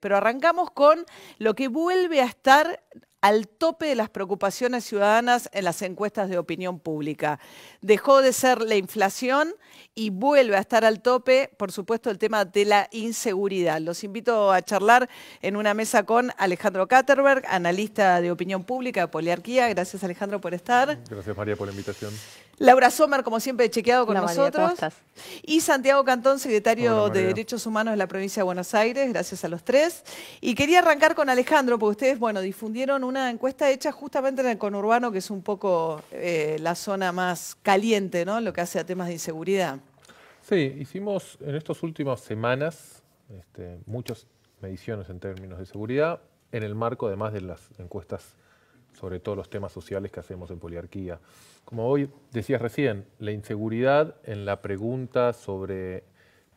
Pero arrancamos con lo que vuelve a estar al tope de las preocupaciones ciudadanas en las encuestas de opinión pública. Dejó de ser la inflación y vuelve a estar al tope, por supuesto, el tema de la inseguridad. Los invito a charlar en una mesa con Alejandro Katterberg, analista de opinión pública de Poliarquía. Gracias, Alejandro, por estar. Gracias, María, por la invitación. Laura Sommer, como siempre, chequeado con María, nosotros. ¿cómo estás? Y Santiago Cantón, secretario Hola, de Derechos Humanos de la provincia de Buenos Aires. Gracias a los tres. Y quería arrancar con Alejandro, porque ustedes, bueno, difundieron una encuesta hecha justamente en el conurbano, que es un poco la zona más caliente, ¿no? Lo que hace a temas de inseguridad. Sí, hicimos en estas últimas semanas muchas mediciones en términos de seguridad, en el marco además de las encuestas sobre todos los temas sociales que hacemos en Poliarquía. Como hoy decías recién, la inseguridad en la pregunta sobre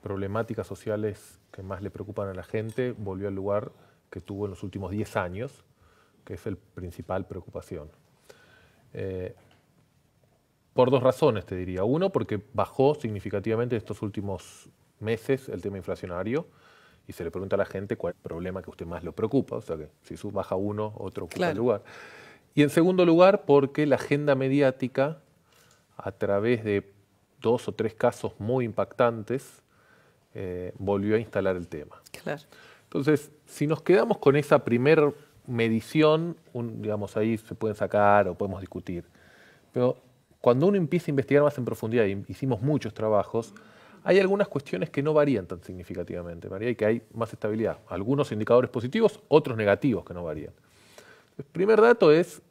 problemáticas sociales que más le preocupan a la gente volvió al lugar que tuvo en los últimos 10 años, que es el principal preocupación. Por dos razones, te diría. Uno, porque bajó significativamente estos últimos meses el tema inflacionario y se le pregunta a la gente cuál es el problema que a usted más lo preocupa, o sea que si baja uno, otro ocupa el lugar. Y en segundo lugar, porque la agenda mediática, a través de 2 o 3 casos muy impactantes, volvió a instalar el tema. Claro. Entonces, si nos quedamos con esa primer medición, digamos, ahí se pueden sacar o podemos discutir. Pero cuando uno empieza a investigar más en profundidad, y hicimos muchos trabajos, hay algunas cuestiones que no varían tan significativamente, María, y que hay más estabilidad. Algunos indicadores positivos, otros negativos que no varían. El primer dato es,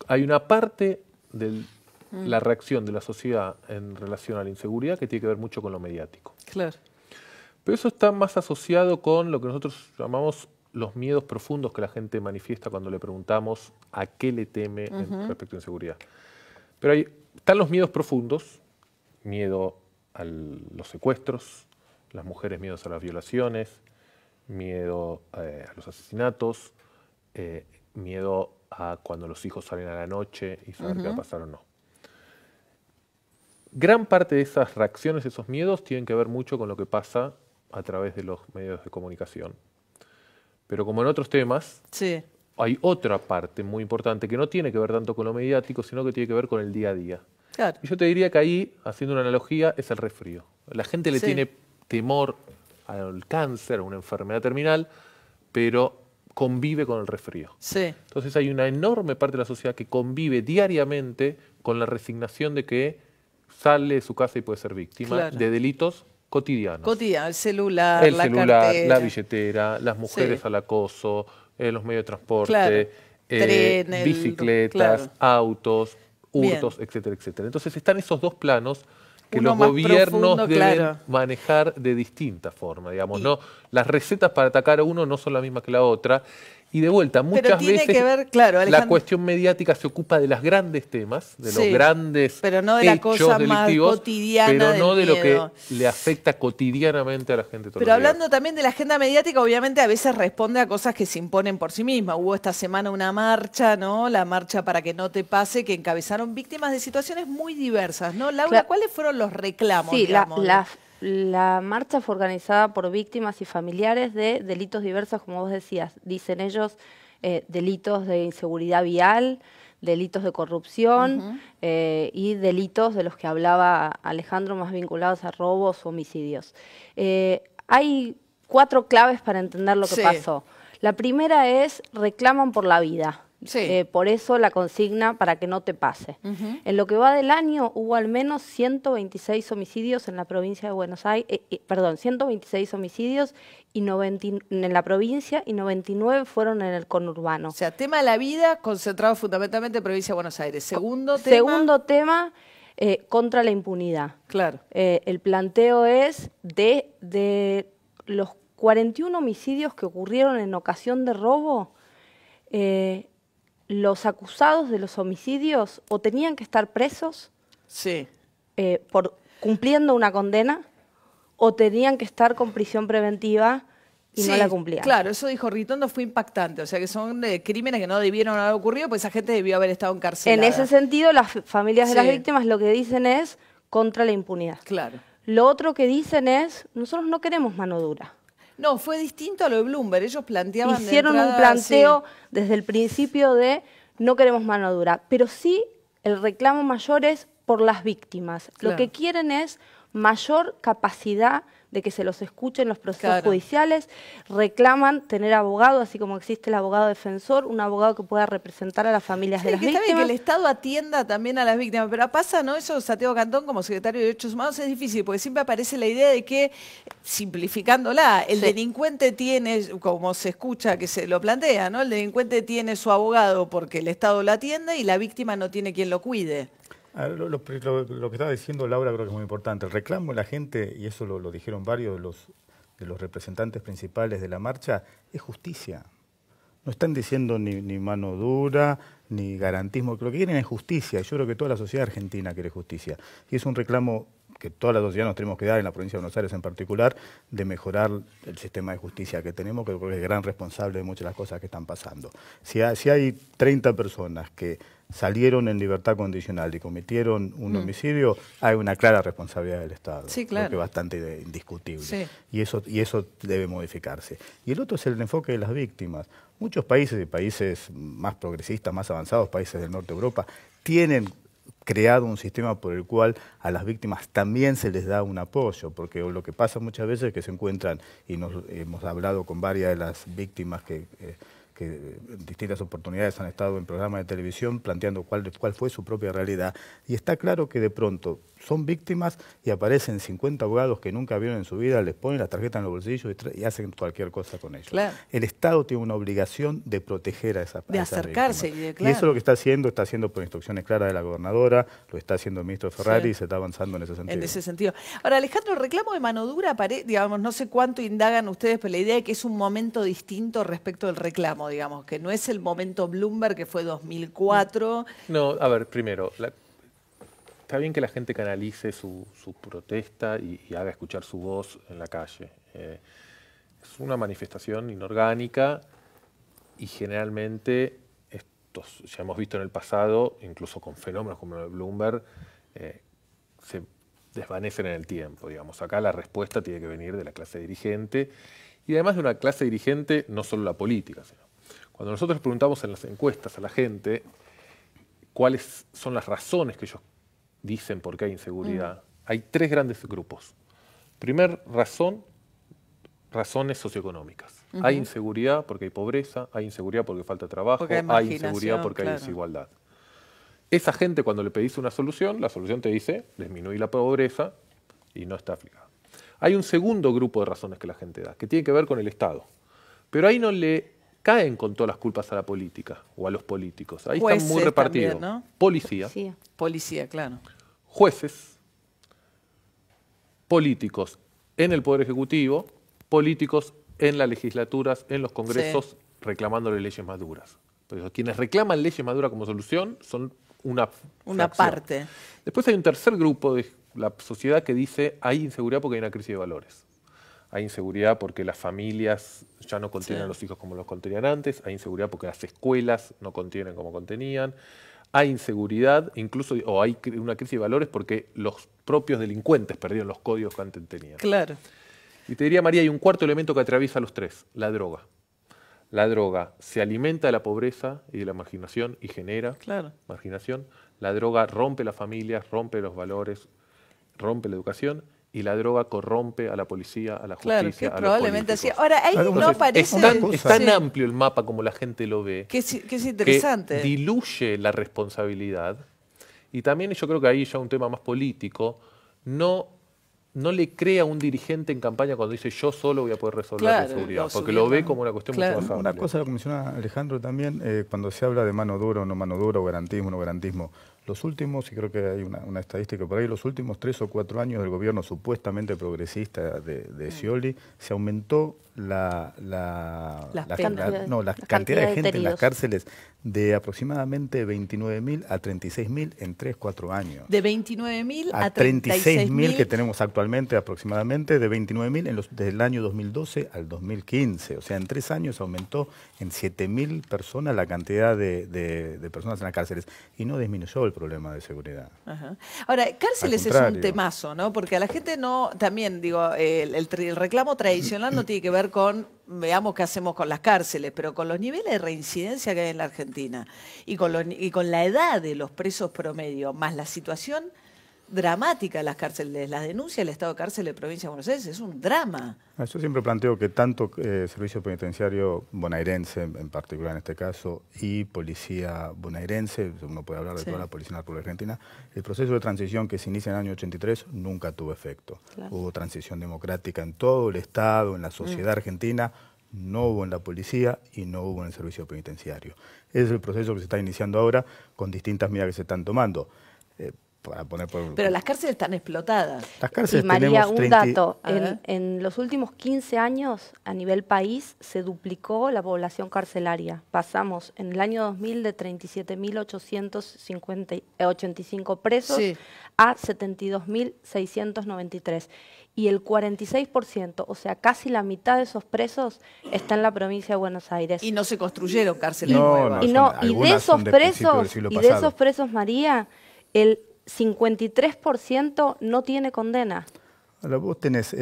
hay una parte de la reacción de la sociedad en relación a la inseguridad que tiene que ver mucho con lo mediático. Claro. Pero eso está más asociado con lo que nosotros llamamos los miedos profundos que la gente manifiesta cuando le preguntamos a qué le teme respecto a inseguridad. Pero están los miedos profundos, miedo a los secuestros, las mujeres miedos a las violaciones, miedo a los asesinatos, miedo a cuando los hijos salen a la noche y saber qué va a pasar o no. Gran parte de esas reacciones, esos miedos, tienen que ver mucho con lo que pasa a través de los medios de comunicación. Pero como en otros temas, Sí. hay otra parte muy importante que no tiene que ver tanto con lo mediático, sino que tiene que ver con el día a día. Claro. Y yo te diría que ahí, haciendo una analogía, es el resfrío. La gente le tiene temor al cáncer, a una enfermedad terminal, pero convive con el resfrío. Sí. Entonces hay una enorme parte de la sociedad que convive diariamente con la resignación de que sale de su casa y puede ser víctima de delitos cotidianos. Cotidiano, el celular, la cartera, la billetera, las mujeres al acoso, los medios de transporte, tren, bicicletas, autos, hurtos, etcétera, etcétera. Entonces están esos dos planos que uno los más gobiernos profundo, deben manejar de distinta forma, digamos, ¿no? Las recetas para atacar a uno no son las mismas que la otra. Y de vuelta, muchas veces que ver, claro, la cuestión mediática se ocupa de los grandes temas, de los grandes pero no de la hechos cosa delictivos, más cotidiana, pero no de lo que miedo. le afecta cotidianamente a la gente. Pero hablando también de la agenda mediática, obviamente a veces responde a cosas que se imponen por sí mismas. Hubo esta semana una marcha, ¿no? La marcha para que no te pase, que encabezaron víctimas de situaciones muy diversas, ¿no? Laura, ¿cuáles fueron los reclamos? Sí, digamos? la marcha fue organizada por víctimas y familiares de delitos diversos, como vos decías. Dicen ellos, delitos de inseguridad vial, delitos de corrupción y delitos de los que hablaba Alejandro más vinculados a robos o homicidios. Hay 4 claves para entender lo que pasó. La primera es reclaman por la vida. Por eso la consigna para que no te pase. En lo que va del año hubo al menos 126 homicidios en la provincia de Buenos Aires, 126 homicidios en la provincia y 99 fueron en el conurbano. O sea, tema de la vida concentrado fundamentalmente en provincia de Buenos Aires. Segundo tema, contra la impunidad. Claro. El planteo es de los 41 homicidios que ocurrieron en ocasión de robo, los acusados de los homicidios o tenían que estar presos por cumpliendo una condena o tenían que estar con prisión preventiva y no la cumplían. Claro, eso dijo Ritondo, fue impactante. O sea, que son crímenes que no debieron haber ocurrido porque esa gente debió haber estado encarcelada. En ese sentido, las familias de las víctimas lo que dicen es contra la impunidad. Claro. Lo otro que dicen es, nosotros no queremos mano dura. No, fue distinto a lo de Bloomberg. Ellos planteaban de Hicieron entrada, un planteo sí. desde el principio de no queremos mano dura, pero sí el reclamo mayor es por las víctimas. Claro. Lo que quieren es mayor capacidad de que se los escuche en los procesos Claro. judiciales, reclaman tener abogado, así como existe el abogado defensor, un abogado que pueda representar a las familias Sí, de las que está bien víctimas. que el Estado atienda también a las víctimas, pero pasa, ¿no? Eso, Santiago Cantón, como secretario de Derechos Humanos, es difícil, porque siempre aparece la idea de que, simplificándola, el Sí. delincuente tiene, como se escucha que se lo plantea, ¿no? El delincuente tiene su abogado porque el Estado lo atiende y la víctima no tiene quien lo cuide. Lo que estaba diciendo Laura creo que es muy importante. El reclamo de la gente, y eso lo dijeron varios de los representantes principales de la marcha, es justicia. No están diciendo ni mano dura, ni garantismo. Lo que quieren es justicia. Y yo creo que toda la sociedad argentina quiere justicia. Y es un reclamo que toda la sociedad nos tenemos que dar, en la provincia de Buenos Aires en particular, de mejorar el sistema de justicia que tenemos, que creo que es gran responsable de muchas de las cosas que están pasando. Si hay 30 personas que salieron en libertad condicional y cometieron un homicidio, hay una clara responsabilidad del Estado. Sí, claro. Creo que es bastante indiscutible. Sí. Y eso debe modificarse. Y el otro es el enfoque de las víctimas. Muchos países y países más progresistas, más avanzados, países del norte de Europa, tienen creado un sistema por el cual a las víctimas también se les da un apoyo, porque lo que pasa muchas veces es que se encuentran, y hemos hablado con varias de las víctimas que en distintas oportunidades han estado en programas de televisión planteando cuál fue su propia realidad, y está claro que de pronto son víctimas y aparecen 50 abogados que nunca vieron en su vida, les ponen la tarjeta en los bolsillos y hacen cualquier cosa con ellos. Claro. El Estado tiene una obligación de proteger a esas De a esas acercarse, víctimas. claro. Y eso es lo que está haciendo por instrucciones claras de la gobernadora, lo está haciendo el ministro Ferrari, Sí. y se está avanzando en ese sentido. En ese sentido. Ahora, Alejandro, el reclamo de mano dura, digamos, no sé cuánto indagan ustedes, pero la idea es que es un momento distinto respecto del reclamo, digamos, que no es el momento Bloomberg que fue 2004. No, a ver, primero, está bien que la gente canalice su protesta y haga escuchar su voz en la calle. Es una manifestación inorgánica y generalmente, ya hemos visto en el pasado, incluso con fenómenos como el Bloomberg, se desvanecen en el tiempo, digamos. Acá la respuesta tiene que venir de la clase dirigente y además de una clase dirigente no solo la política, sino cuando nosotros preguntamos en las encuestas a la gente cuáles son las razones que ellos dicen por qué hay inseguridad, hay tres grandes grupos. Primer razón, razones socioeconómicas. Hay inseguridad porque hay pobreza, hay inseguridad porque falta trabajo, Porque hay hay marginación, inseguridad porque hay claro. desigualdad. Esa gente, cuando le pedís una solución, la solución te dice disminuir la pobreza y no está aplicada. Hay un segundo grupo de razones que la gente da, que tiene que ver con el Estado. Pero ahí no le caen con todas las culpas a la política o a los políticos. Ahí están muy Jueces repartidos. también, ¿no? Policía, Sí. Policía, claro. jueces, políticos en el Poder Ejecutivo, políticos en las legislaturas, en los congresos, reclamándole leyes más duras. Por eso, quienes reclaman leyes más duras como solución son una fracción. Parte. Después hay un tercer grupo de la sociedad que dice hay inseguridad porque hay una crisis de valores. Hay inseguridad porque las familias ya no contienen Sí. a los hijos como los contenían antes. Hay inseguridad porque las escuelas no contienen como contenían. Hay inseguridad, incluso, o hay una crisis de valores porque los propios delincuentes perdieron los códigos que antes tenían. Claro. Y te diría, María, hay un cuarto elemento que atraviesa los tres, la droga. La droga se alimenta de la pobreza y de la marginación y genera Claro. marginación. La droga rompe las familias, rompe los valores, rompe la educación. Y la droga corrompe a la policía, a la justicia, Claro, que a los probablemente así. políticos. Ahora, ahí Claro, no entonces, parece... Es tan Sí. amplio el mapa como la gente lo ve, Que es que interesante. diluye la responsabilidad. Y también yo creo que ahí ya un tema más político, no le crea a un dirigente en campaña cuando dice yo solo voy a poder resolver la Claro, inseguridad, lo porque lo ve subieron. como una cuestión Claro. mucho más Una amplia. cosa lo que menciona Alejandro también, cuando se habla de mano dura o no mano dura, o garantismo o no garantismo, los últimos, y creo que hay una estadística por ahí, los últimos 3 o 4 años del gobierno supuestamente progresista de Scioli, se aumentó la cantidad de gente en las detenidos. cárceles de aposiblemente 29.000 a 36.000 en 3 o 4 años. De 29.000 a 36.000 que 36.000. tenemos actualmente aproximadamente, de 29.000 desde el año 2012 al 2015. O sea, en 3 años aumentó en 7.000 personas la cantidad de personas en las cárceles y no disminuyó el problema de seguridad. Ajá. Ahora, cárceles Al es un contrario. temazo, ¿no? Porque a la gente no, también digo, el reclamo tradicional no tiene que ver ver con, veamos qué hacemos con las cárceles, pero con los niveles de reincidencia que hay en la Argentina y con la edad de los presos promedio, más la situación dramática de las cárceles, las denuncias del estado de cárcel de Provincia de Buenos Aires, es un drama. Yo siempre planteo que tanto servicio penitenciario bonaerense, en particular en este caso, y policía bonaerense, uno puede hablar de toda la Policía de la República Argentina, el proceso de transición que se inicia en el año 83 nunca tuvo efecto. Claro. Hubo transición democrática en todo el Estado, en la sociedad argentina, no hubo en la policía y no hubo en el servicio penitenciario. Ese es el proceso que se está iniciando ahora con distintas medidas que se están tomando. Pero las cárceles están explotadas. Las cárceles y María, un 30... dato. En los últimos 15 años, a nivel país, se duplicó la población carcelaria. Pasamos en el año 2000 de 37.885 presos a 72.693. Y el 46%, o sea, casi la mitad de esos presos está en la provincia de Buenos Aires. Y no se construyeron cárceles nuevas. Y de esos presos, María, el 53% no tiene condena. Ahora, vos tenés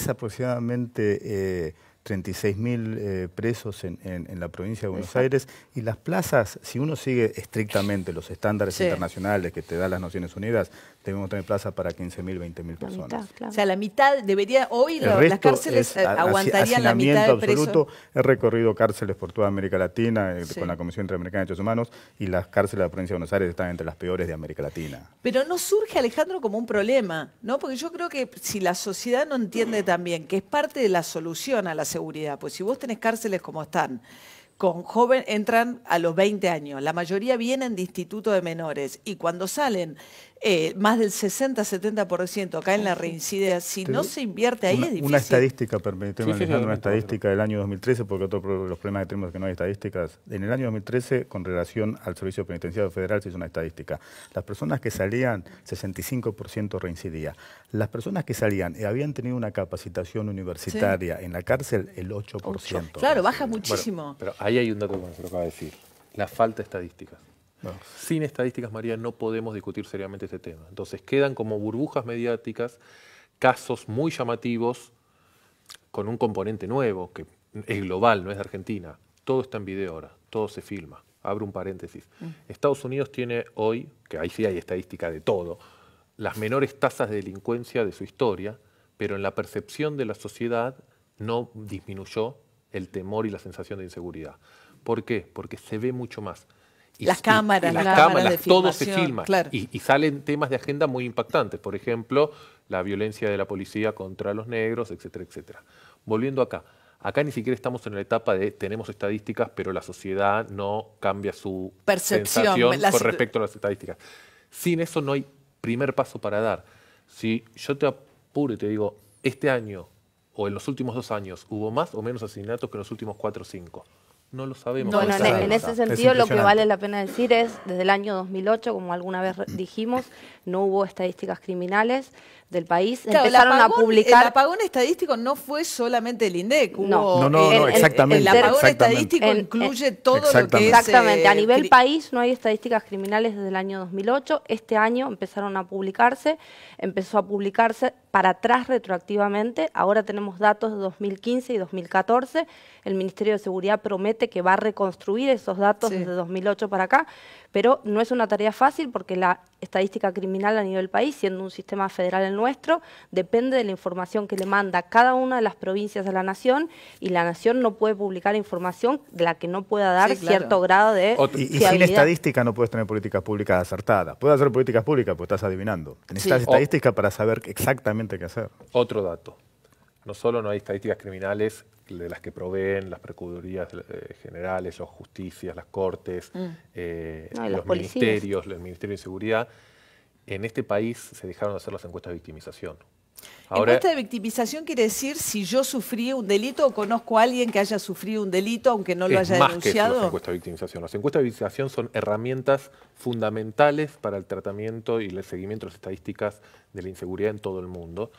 aproximadamente 36.000 presos en la provincia de Buenos Aires, y las plazas, si uno sigue estrictamente los estándares internacionales que te dan las Naciones Unidas, debemos tener plazas para 15.000, 20.000 personas. Mitad, claro. O sea, la mitad debería, hoy las cárceles aguantarían la mitad de presos. He recorrido cárceles por toda América Latina con la Comisión Interamericana de Derechos Humanos, y las cárceles de la provincia de Buenos Aires están entre las peores de América Latina. Pero no surge, Alejandro, como un problema, ¿no? Porque yo creo que si la sociedad no entiende también que es parte de la solución a la seguridad, pues si vos tenés cárceles como están, con jóvenes entran a los 20 años, la mayoría vienen de instituto de menores, y cuando salen más del 60-70% caen en la reincidencia, si no se invierte ahí es difícil. Una estadística, permíteme, Alejandro, una estadística del año 2013, porque otro de los problemas que tenemos es que no hay estadísticas. En el año 2013, con relación al Servicio Penitenciario Federal, se hizo una estadística. Las personas que salían, 65% reincidía. Las personas que salían y habían tenido una capacitación universitaria en la cárcel, el 8%. Claro, baja muchísimo. Bueno, pero ahí hay un dato que se lo acaba de decir, la falta de estadísticas. No. Sin estadísticas, María, no podemos discutir seriamente este tema. Entonces quedan como burbujas mediáticas casos muy llamativos con un componente nuevo, que es global, no es de Argentina. Todo está en video ahora, todo se filma. Abro un paréntesis. Estados Unidos tiene hoy, que ahí sí hay estadística de todo, las menores tasas de delincuencia de su historia, pero en la percepción de la sociedad no disminuyó el temor y la sensación de inseguridad. ¿Por qué? Porque se ve mucho más. Las cámaras de todo se filma. Claro. Y salen temas de agenda muy impactantes. Por ejemplo, la violencia de la policía contra los negros, etcétera, etcétera. Volviendo acá ni siquiera estamos en la etapa de tenemos estadísticas, pero la sociedad no cambia su percepción con respecto a las estadísticas. Sin eso no hay primer paso para dar. Si yo te apuro y te digo, este año o en los últimos 2 años, ¿hubo más o menos asesinatos que en los últimos 4 o 5? No lo sabemos. Bueno, en ese sentido lo que vale la pena decir es, desde el año 2008, como alguna vez dijimos, no hubo estadísticas criminales del país. Claro, empezaron a publicar... El apagón estadístico no fue solamente el INDEC. No, exactamente. El apagón estadístico incluye todo lo que es... Exactamente. A nivel país no hay estadísticas criminales desde el año 2008. Este año empezaron a publicarse, empezó a publicarse para atrás retroactivamente. Ahora tenemos datos de 2015 y 2014. El Ministerio de Seguridad promete que va a reconstruir esos datos desde 2008 para acá, pero no es una tarea fácil porque la estadística criminal a nivel país, siendo un sistema federal el nuestro, depende de la información que le manda cada una de las provincias a la Nación, y la Nación no puede publicar información de la que no pueda dar cierto grado de y sin estadística no puedes tener políticas públicas acertadas. Puedes hacer políticas públicas porque estás adivinando. Necesitas estadística para saber exactamente qué hacer. Otro dato. No solo no hay estadísticas criminales de las que proveen las procuradurías generales, las justicias, las cortes, los ministerios, el Ministerio de Seguridad. En este país se dejaron de hacer las encuestas de victimización. Ahora, encuesta de victimización quiere decir si yo sufrí un delito o conozco a alguien que haya sufrido un delito aunque no lo haya denunciado. Las encuestas de victimización. Las encuestas de victimización son herramientas fundamentales para el tratamiento y el seguimiento de las estadísticas de la inseguridad en todo el mundo.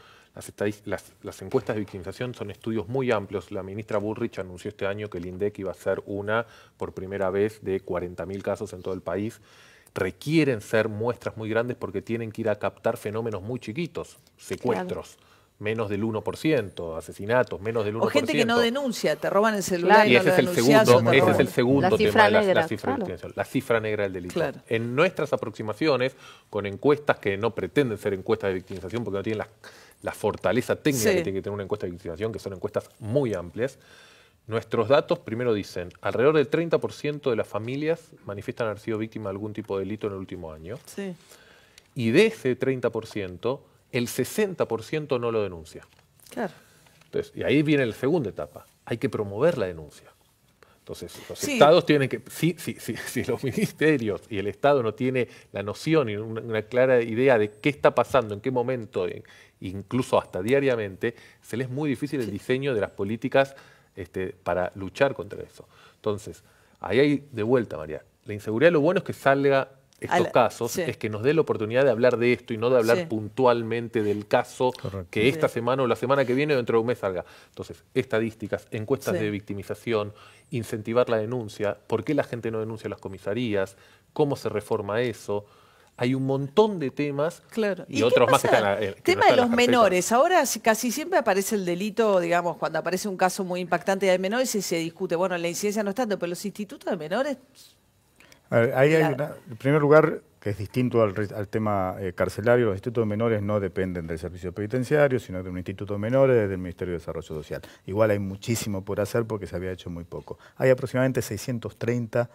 Las encuestas de victimización son estudios muy amplios. La ministra Bullrich anunció este año que el INDEC iba a hacer una por primera vez de 40.000 casos en todo el país. Requieren ser muestras muy grandes porque tienen que ir a captar fenómenos muy chiquitos, secuestros, menos del 1%, asesinatos, menos del 1%. O gente que no denuncia, te roban el celular Claro. y Y no ese lo es el denunciás, segundo, o te ese es roban. el segundo La tema cifra de negra, la cifra claro. delincuencial, la cifra negra del delito. Claro. En nuestras aproximaciones, con encuestas que no pretenden ser encuestas de victimización porque no tienen la fortaleza técnica Sí. que tiene que tener una encuesta de victimización, que son encuestas muy amplias, nuestros datos primero dicen, alrededor del 30% de las familias manifiestan haber sido víctimas de algún tipo de delito en el último año. Sí. Y de ese 30%, el 60% no lo denuncia. Claro. Entonces, y ahí viene la segunda etapa. Hay que promover la denuncia. Entonces, los Sí. estados tienen que... Si los ministerios y el Estado no tiene la noción y una clara idea de qué está pasando, en qué momento, incluso hasta diariamente, se les es muy difícil el diseño de las políticas para luchar contra eso. Entonces, ahí hay de vuelta, María. La inseguridad, lo bueno es que salga estos casos, sí. es que nos dé la oportunidad de hablar de esto y no de hablar Sí. puntualmente del caso Correcto. que esta Sí. semana o la semana que viene o dentro de un mes salga. Entonces, estadísticas, encuestas Sí. de victimización, incentivar la denuncia, por qué la gente no denuncia a las comisarías, cómo se reforma eso. Hay un montón de temas Claro. y otros más que están en la- que Tema no de están en los las carpetas. menores. Ahora casi siempre aparece el delito, digamos, cuando aparece un caso muy impactante de menores y se discute. Bueno, la incidencia no es tanto, pero los institutos de menores. A ver, ahí hay Claro. en primer lugar, que es distinto al tema carcelario, los institutos de menores no dependen del servicio penitenciario, sino de un instituto de menores del Ministerio de Desarrollo Social. Igual hay muchísimo por hacer porque se había hecho muy poco. Hay aproximadamente 630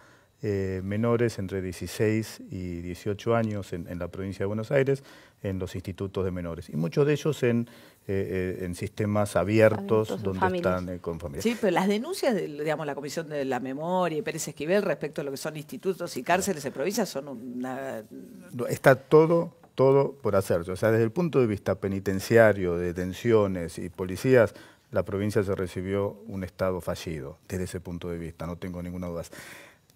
menores entre 16 y 18 años en la provincia de Buenos Aires en los institutos de menores. Y muchos de ellos en sistemas abiertos, Abiertos, donde familias. están con familias. Sí, pero las denuncias de, digamos, la Comisión de la Memoria y Pérez Esquivel respecto a lo que son institutos y cárceles en provincia son una... Está todo por hacerse. O sea, desde el punto de vista penitenciario, de detenciones y policías, la provincia se recibió un Estado fallido, desde ese punto de vista, no tengo ninguna duda.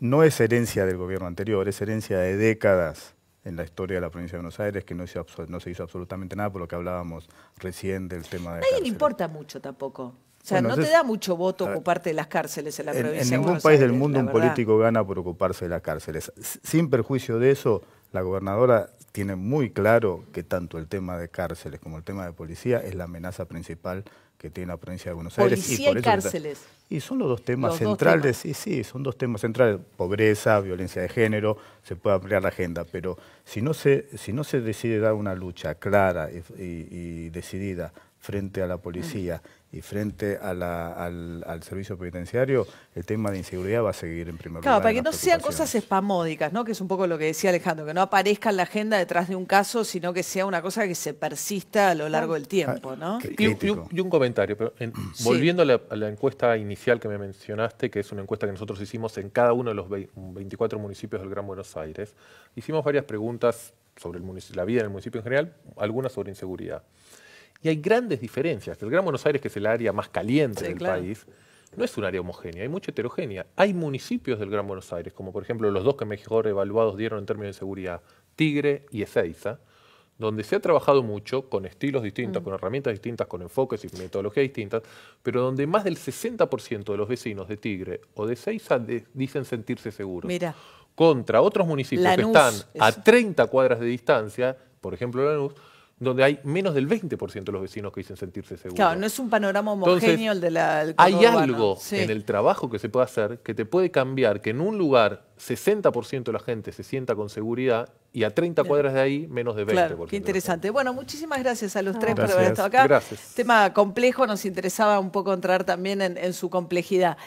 No es herencia del gobierno anterior, es herencia de décadas en la historia de la provincia de Buenos Aires, que no se hizo absolutamente nada, por lo que hablábamos recién del tema de Nadie le cárceles. importa mucho tampoco. O sea, Bueno, no te entonces, da mucho voto a ver, ocuparte de las cárceles en la provincia En de ningún Buenos país del Aires, mundo la un verdad. político gana por ocuparse de las cárceles. Sin perjuicio de eso, la gobernadora tiene muy claro que tanto el tema de cárceles como el tema de policía es la amenaza principal que tiene la provincia de Buenos Aires. Policía por y eso cárceles. Y son los dos temas Los dos centrales, temas. sí, son dos temas centrales, pobreza, violencia de género, se puede ampliar la agenda, pero si no se decide dar una lucha clara y decidida frente a la policía y frente a al servicio penitenciario, el tema de inseguridad va a seguir en primer Claro, lugar. para en que no las sean preocupaciones. cosas espamódicas, ¿no? Que es un poco lo que decía Alejandro, que no aparezca en la agenda detrás de un caso, sino que sea una cosa que se persista a lo largo del tiempo, ¿no? Que- Y un- crítico. y un comentario, pero volviendo a la encuesta inicial que me mencionaste, que es una encuesta que nosotros hicimos en cada uno de los 24 municipios del Gran Buenos Aires, hicimos varias preguntas sobre la vida en el municipio en general, algunas sobre inseguridad. Y hay grandes diferencias. El Gran Buenos Aires, que es el área más caliente Sí, del claro. país, no es un área homogénea, hay mucha heterogénea. Hay municipios del Gran Buenos Aires, como por ejemplo los dos que mejor evaluados dieron en términos de seguridad, Tigre y Ezeiza, donde se ha trabajado mucho, con estilos distintos, con herramientas distintas, con enfoques y metodologías distintas, pero donde más del 60% de los vecinos de Tigre o de Ezeiza dicen sentirse seguros. Mira. Contra otros municipios Lanús, que están a eso. 30 cuadras de distancia, por ejemplo Lanús, donde hay menos del 20% de los vecinos que dicen sentirse seguros. Claro, no es un panorama Entonces, homogéneo el de del hay conurbano. algo Sí. en el trabajo que se puede hacer que te puede cambiar, que en un lugar 60% de la gente se sienta con seguridad y a 30 cuadras de ahí menos de 20%. Claro, qué interesante. Bueno, muchísimas gracias a los tres por Gracias. haber estado acá. Gracias. Tema complejo, nos interesaba un poco entrar también en su complejidad.